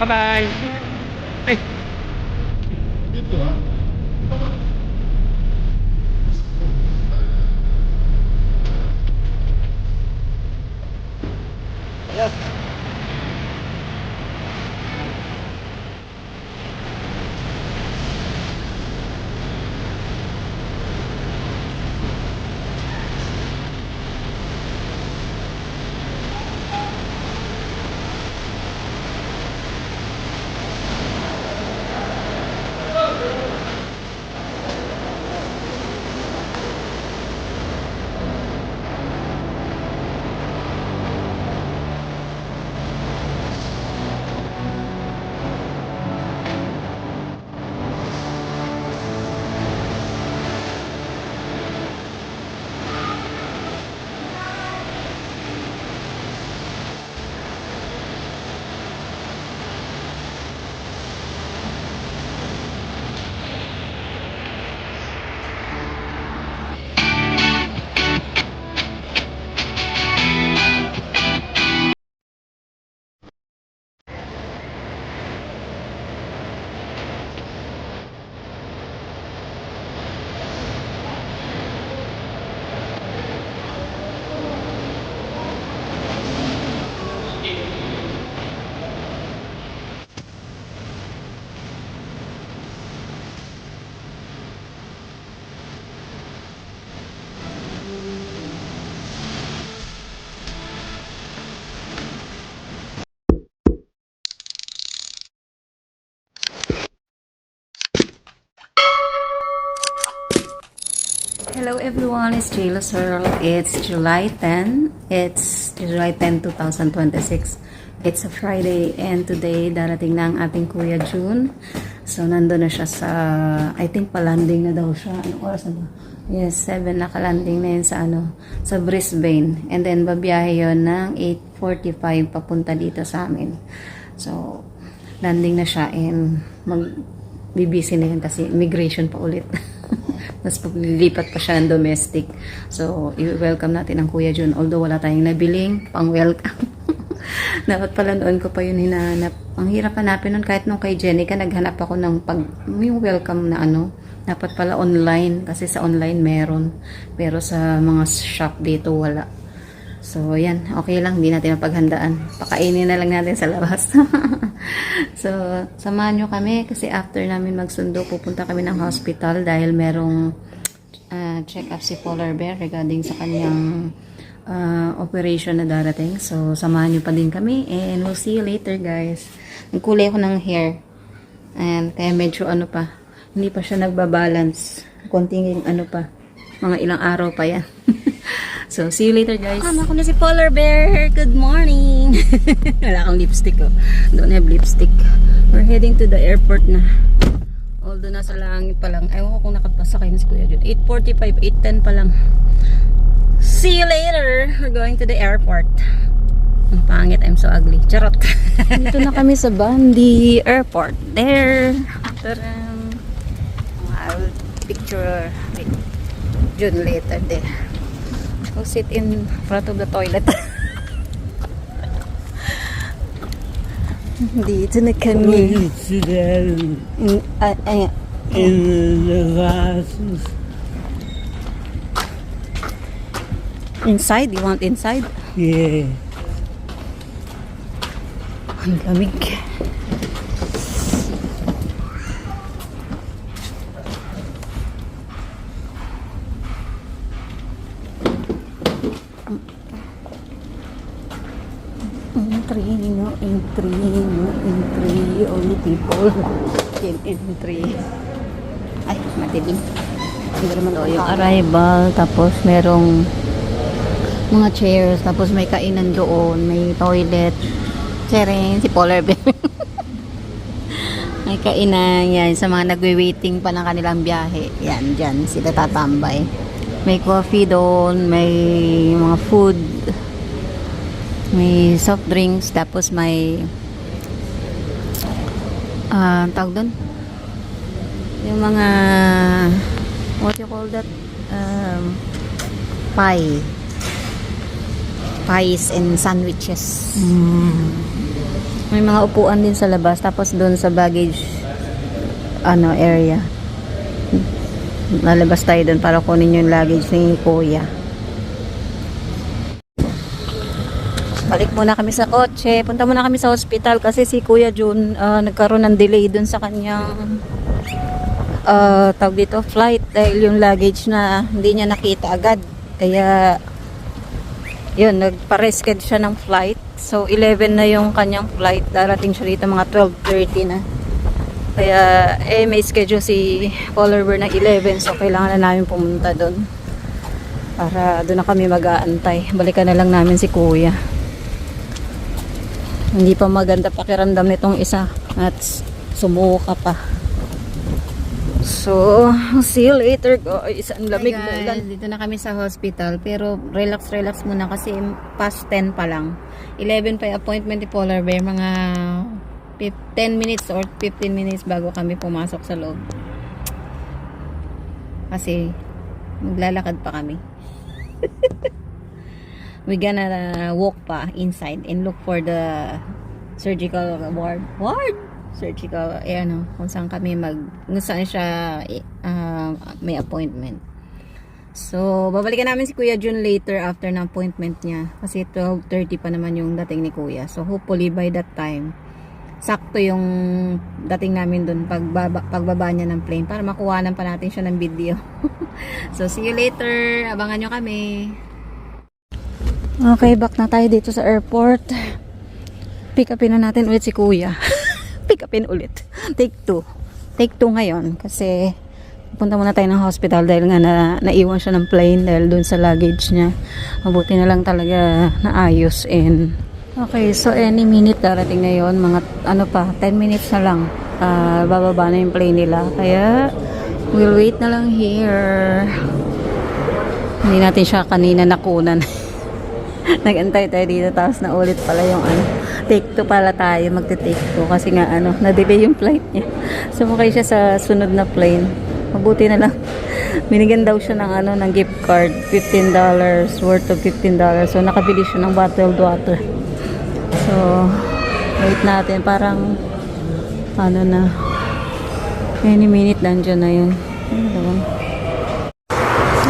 Bye-bye. Ay. Dito ha. Yes. Hello everyone, it's Jayla Searle. It's July 10. It's July 10, 2026. It's a Friday and today darating na ang ating Kuya June. So nandun na siya sa, I think palanding na daw siya. Anong oras na ba? Yes, 7 nakalanding na yun sa sa Brisbane. And then babiyahe yun ng 8:45 papunta dito sa amin. So landing na siya and magbibisi na yun kasi immigration pa ulit. Tapos paglilipat pa siya ng domestic. So, i-welcome natin ang Kuya June. Although wala tayong nabiling pang-welcome. Dapat pala noon ko pa yun hinahanap. Ang hirap hanapin nun kahit nung kay Jenica, naghanap ako ng yung welcome na dapat pala online. Kasi sa online meron. Pero sa mga shop dito wala. So, yan. Okay lang. Hindi natin mapaghandaan. Pakainin na lang natin sa labas. So, samahan nyo kami kasi after namin magsundo, pupunta kami ng hospital dahil merong check-up si Polar Bear regarding sa kanyang operation na darating. So, samahan nyo pa din kami and we'll see you later, guys. Nagkulay ako ng hair. And kaya medyo pa. Hindi pa siya nagbabalance. Konting pa. Mga ilang araw pa yan. So, see you later, guys. Kasama ko na si Polar Bear. Good morning. Wala akong lipstick, oh. Don't have lipstick. We're heading to the airport na. Although nasa langit pa lang. Ewan ko kung nakapasakay na si Kuya Jun. 8:45, 8:10 pa lang. See you later. We're going to the airport. Ang pangit, I'm so ugly. Charot. Dito na kami sa Bundy Airport. There. I'll picture Jun later there. Go sit in front of the toilet. Dito na kami. In the glasses. Inside? You want inside? Yeah. Ang lamig. Entry, only people can entry. Ay, matilim. Hindi naman yung arrival, tapos merong mga chairs, tapos may kainan doon, may toilet. Sering, si Polar Bear. May kainan, yan, sa mga nagwe-waiting pa ng kanilang biyahe. Yan, dyan, sila tatambay. May coffee doon, may mga food, may soft drinks, tapos may tawag doon yung mga what you call that pies and sandwiches. May mga upuan din sa labas. Tapos doon sa baggage area. Lalabas tayo doon para kunin yung luggage ni Kuya. Balik muna kami sa kotse. Punta muna kami sa hospital kasi si Kuya Jun nagkaroon ng delay doon sa kanyang tawag dito, flight, dahil yung luggage na hindi niya nakita agad. Kaya yun, nagpa-reschedule siya ng flight. So 11 na yung kanyang flight. Darating siya dito mga 12:30 na. Kaya may schedule si Polar Bear ng 11. So kailangan na namin pumunta doon. Para doon na kami mag-aantay. Balikan na lang namin si Kuya. Hindi pa maganda pakiramdam nitong isa. At sumuka pa. So, see you later guys. Ang lamig mo lang. Dito na kami sa hospital. Pero relax muna kasi past 10 pa lang. 11 pa yung appointment ni Polar Bear. Mga 10 minutes or 15 minutes bago kami pumasok sa loob. Kasi maglalakad pa kami. We gonna walk pa inside and look for the surgical ward. Surgical, kung saan kami kung saan siya may appointment. So, babalikan namin si Kuya Jun later after ng appointment niya. Kasi 12:30 pa naman yung dating ni Kuya. So, hopefully by that time, sakto yung dating namin dun pagbaba niya ng plane para makuhanan pa natin siya ng video. So, see you later. Abangan nyo kami. Okay, back na tayo dito sa airport. Pick upin na natin ulit si Kuya. Pick upin ulit. Take 2 ngayon kasi punta muna tayo ng hospital dahil nga naiwan siya ng plane dahil dun sa luggage niya. Mabuti na lang talaga naayos. And okay, so any minute darating na yun, mga 10 minutes na lang bababa na yung plane nila, kaya we'll wait na lang here. Hindi natin siya kanina nakunan. Nag-antay tayo dito tapos na ulit pala yung take 2 pala tayo, magte-take 2 kasi nga na-delay yung flight niya. Sumakay siya sa sunod na plane. Mabuti na lang. Binigyan daw siya ng gift card, $15, worth of $15. So nakabili siya ng bottled water. So wait natin, parang na any minute nandiyan na yun.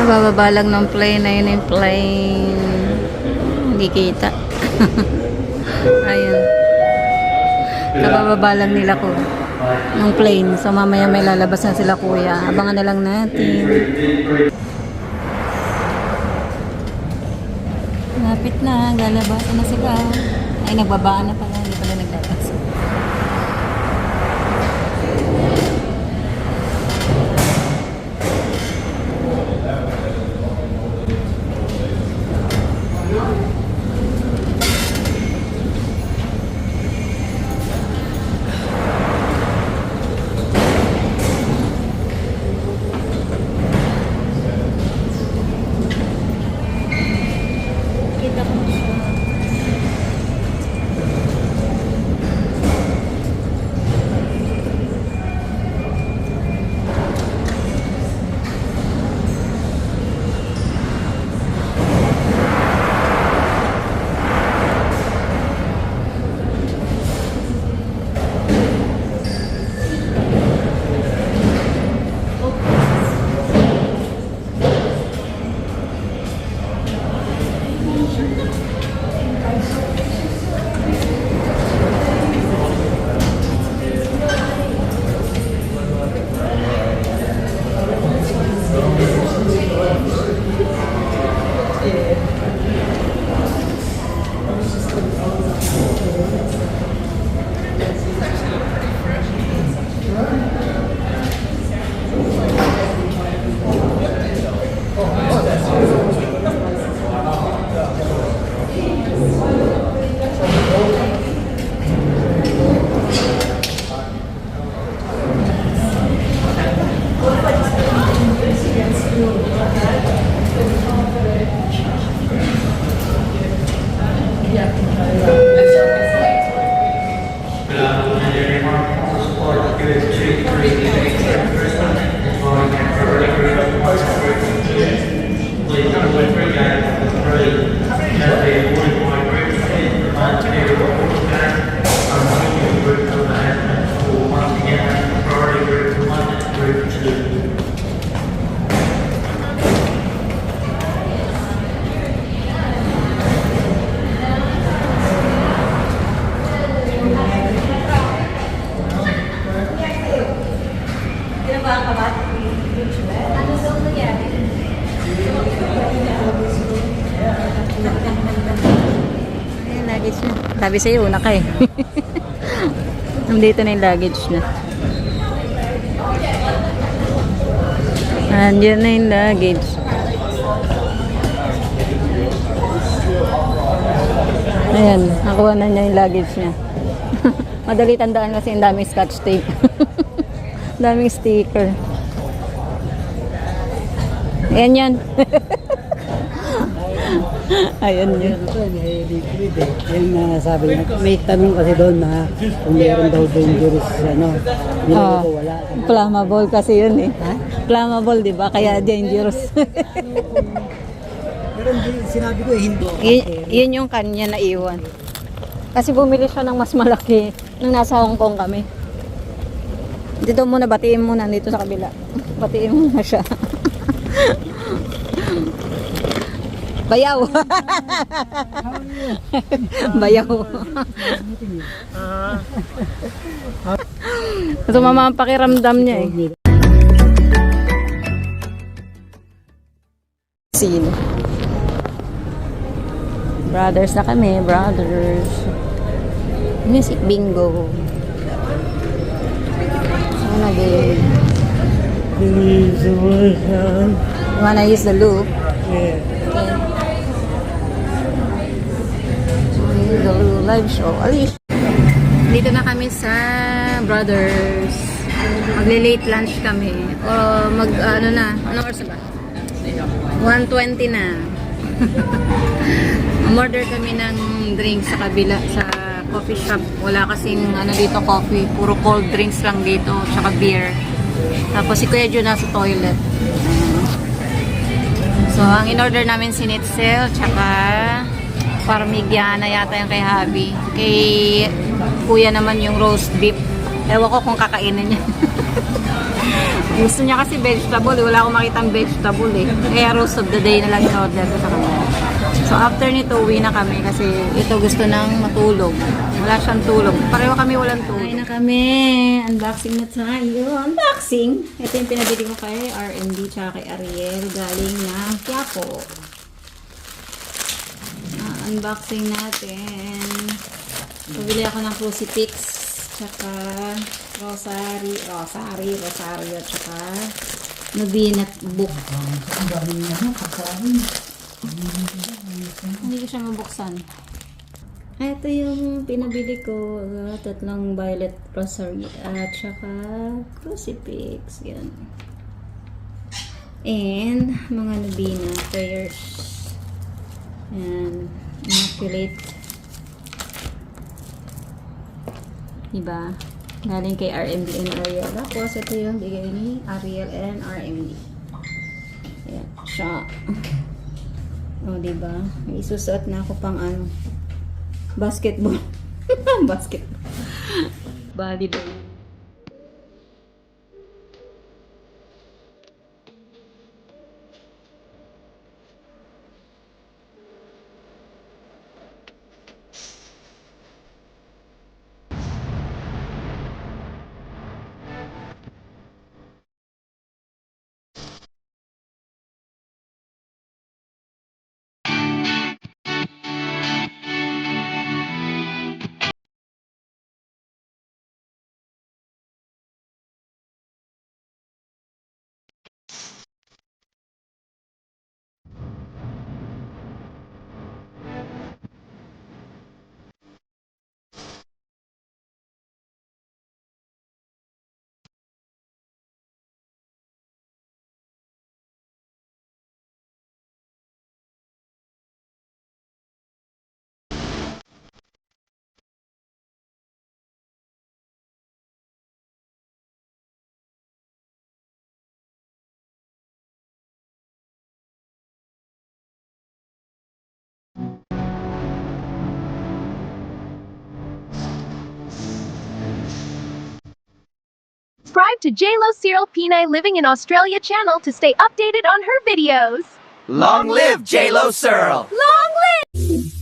Nabababa lang ng plane na yun yung plane. Hindi kita. Ayun. Kabababa lang nila ko ng plane. So mamaya may lalabas na sila Kuya. Abangan na lang natin. Lapit na. Lalabasan na sila. Ay, nagbabaan na pala. Hindi pala naglabas. Sabi sa'yo, una ka eh. Nandito na yung luggage na. Andiyan na yung luggage. Ayan, nakuha na niya yung luggage niya. Madali tandaan kasi yung daming scotch tape. Daming sticker. Ayan yan. Ayan yun. Liquid eh. Yung sabi niya, may tanong kasi doon na kung meron daw dangerous, nilagay ko wala. Flammable kasi yun eh. Flammable, di ba? Kaya dangerous. Pero sinabi ko hindi. Yun yung kanya na iwan. Kasi bumili siya ng mas malaki nung nasa Hong Kong kami. Dito muna, batiin muna dito sa kabila. Batiin muna siya. Bayaw. Bayaw. Sumama ang pakiramdam niya eh. Sino? Brothers na kami, brothers. Music bingo. Ano game? You wanna use the loop? Yeah. The live show. Alish. Dito na kami sa Brothers. Magle-late lunch kami. O ano na? Ano oras ba? 1:20 na. Umorder kami ng drinks sa kabila sa coffee shop. Wala kasing ano dito coffee. Puro cold drinks lang dito. Tsaka beer. Tapos si Kuya Jun nasa toilet. So, ang in-order namin si Nitzel. Tsaka Parmigiana yata yung kay Habi. Kay Kuya naman yung roast beef. Ewan ko kung kakainin niya. Gusto niya kasi vegetable. Wala akong makitang vegetable eh. Kaya roast of the day na lang yung order ko sa kanya. So after nito, uwi na kami kasi ito gusto nang matulog. Wala siyang tulog. Pareho kami walang tulog. Kain na kami. Unboxing na tayo. Unboxing. Ito yung pinabili ko kay R&D tsaka kay Ariel. Galing na Quiapo. Unboxing natin. Pabili ako ng crucifix tsaka rosario tsaka nobinat book. Hindi ko siya mabuksan. Ito yung pinabili ko. Tatlong violet rosary at tsaka crucifix. Yan. And mga nobina prayers. Yan. Immaculate. Diba? Galing kay RMD and Ariel. Tapos, ito yung bigay ni Ariel and RMD. Ayan. Siya. O, diba? May isusuot na ako pang ano. Basketball. Basketball. Volleyball. Subscribe to JLo Cyril Pinay Living in Australia channel to stay updated on her videos. Long live J-Lo Searle! Long live!